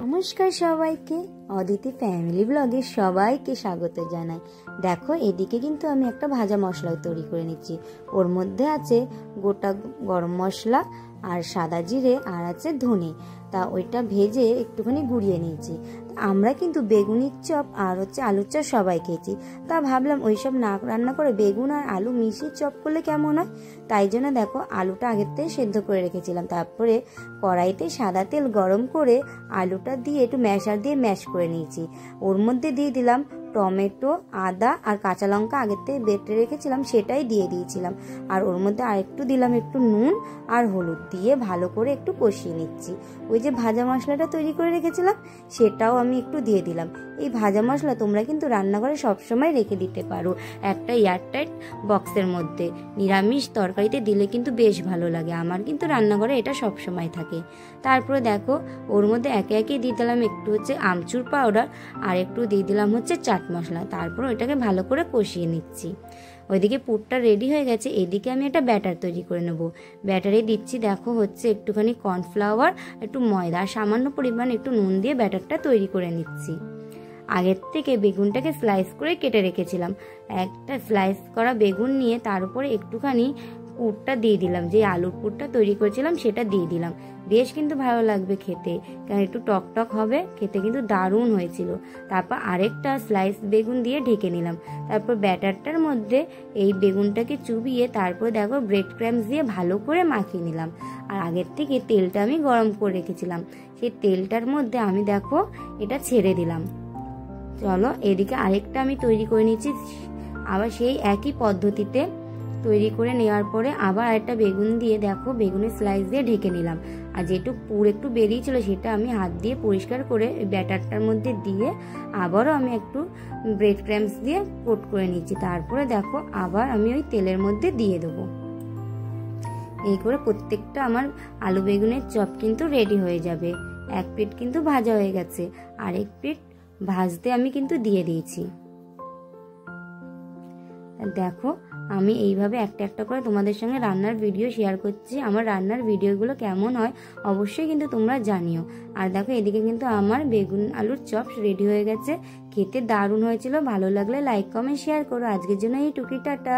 নমস্কার সবাইকে, অদিতি ফ্যামিলি ব্লগে সবাইকে স্বাগত জানাই। দেখো এদিকে কিন্তু আমি একটা ভাজা মশলা তৈরি করে নিচ্ছি। ওর মধ্যে আছে গোটা গরম মশলা আর সাদা জিরে আর আছে ধনে। তা ওইটা ভেজে একটুখানি গুঁড়িয়ে নিয়েছি। আমরা কিন্তু বেগুনির চপ আর আলুর চপ সবাই খেয়েছি। তা ভাবলাম ওইসব না রান্না করে বেগুন আর আলু মিশিয়ে চপ করলে কেমন হয়। তাই জন্য দেখো আলুটা আগের থেকে সেদ্ধ করে রেখেছিলাম। তারপরে কড়াইতে সাদা তেল গরম করে আলুটা দিয়ে একটু ম্যাশার দিয়ে ম্যাশ করে নিয়েছি। ওর মধ্যে দিয়ে দিলাম টমেটো, আদা আর কাঁচা লঙ্কা আগের থেকে বেটে রেখেছিলাম, সেটাই দিয়ে দিয়েছিলাম। আর ওর মধ্যে আরেকটু দিলাম একটু নুন আর হলুদ দিয়ে ভালো করে একটু কষিয়ে নিচ্ছি। ওই যে ভাজা মশলাটা তৈরি করে রেখেছিলাম সেটাও আমি একটু দিয়ে দিলাম। এই ভাজা মশলা তোমরা কিন্তু রান্নাঘরে সবসময় রেখে দিতে পারো একটা এয়ারটাইট বক্সের মধ্যে। নিরামিষ তরকারিতে দিলে কিন্তু বেশ ভালো লাগে। আমার কিন্তু রান্নাঘরে এটা সবসময় থাকে। তারপরে দেখো ওর মধ্যে একে একে দিয়ে দিলাম একটু আমচুর পাউডার আর একটু দিয়ে দিলাম চাট মশলা। তারপর ওইটাকে ভালো করে কষিয়ে নিচ্ছি। ওইদিকে পুরটা রেডি হয়ে গেছে। এদিকে আমি একটা ব্যাটার তৈরি করে নেব। ব্যাটারে দিচ্ছি দেখো একটুখানি কর্নফ্লাওয়ার, একটু ময়দা আর সামান্য পরিমাণ একটু নুন দিয়ে ব্যাটারটা তৈরি করে নিচ্ছি। আগের থেকে বেগুনটাকে স্লাইস করে কেটে রেখেছিলাম। একটা স্লাইস করা বেগুন নিয়ে তার উপরে একটুখানি পুরটা দিয়ে দিলাম, যে আলুর পুরটা তৈরি করেছিলাম সেটা দিয়ে দিলাম। বেশ কিন্তু ভালো লাগবে খেতে, কারণ একটু টক টক হবে, খেতে কিন্তু দারুণ হয়েছিল। তারপর আরেকটা স্লাইস বেগুন দিয়ে ঢেকে নিলাম। তারপর ব্যাটারটার মধ্যে এই বেগুনটাকে চুবিয়ে তারপর দেখো ব্রেড ক্রাম্বস দিয়ে ভালো করে মাখিয়ে নিলাম। আর আগের থেকে তেলটা আমি গরম করে রেখেছিলাম, সেই তেলটার মধ্যে আমি দেখো এটা ছেড়ে দিলাম। চলো এদিকে আরেকটা আমি তৈরি করে নিচ্ছি। আবার সেই একই পদ্ধতিতে তৈরি করে নেওয়ার পরে আবার আরেকটা বেগুন দিয়ে দেখো বেগুনের স্লাইস দিয়ে ঢেকে নিলাম। আর যেটুকু পুর একটু বেরিয়েছিল সেটা আমি হাত দিয়ে পরিষ্কার করে ব্যাটারটার মধ্যে দিয়ে আবারও আমি একটু ব্রেড ক্রাম্বস দিয়ে কোট করে নিচ্ছি। তারপরে দেখো আবার আমি ওই তেলের মধ্যে দিয়ে দেবো। এই করে প্রত্যেকটা আমার আলু বেগুনের চপ কিন্তু রেডি হয়ে যাবে। এক প্লেট কিন্তু ভাজা হয়ে গেছে, আরেক প্লেট ভাজতে আমি কিন্তু দিয়ে দিয়েছি। দেখো আমি এইভাবে একটা একটা করে তোমাদের সঙ্গে রান্নার ভিডিও শেয়ার করছি। আমার রান্নার ভিডিওগুলো কেমন হয় অবশ্যই কিন্তু তোমরা জানিও। আর দেখো এদিকে কিন্তু আমার বেগুন আলুর চপ রেডি হয়ে গেছে। খেতে দারুণ হয়েছিল। ভালো লাগলে লাইক কমেন্ট শেয়ার করো। আজকের জন্য এইটুকুই, টাটা।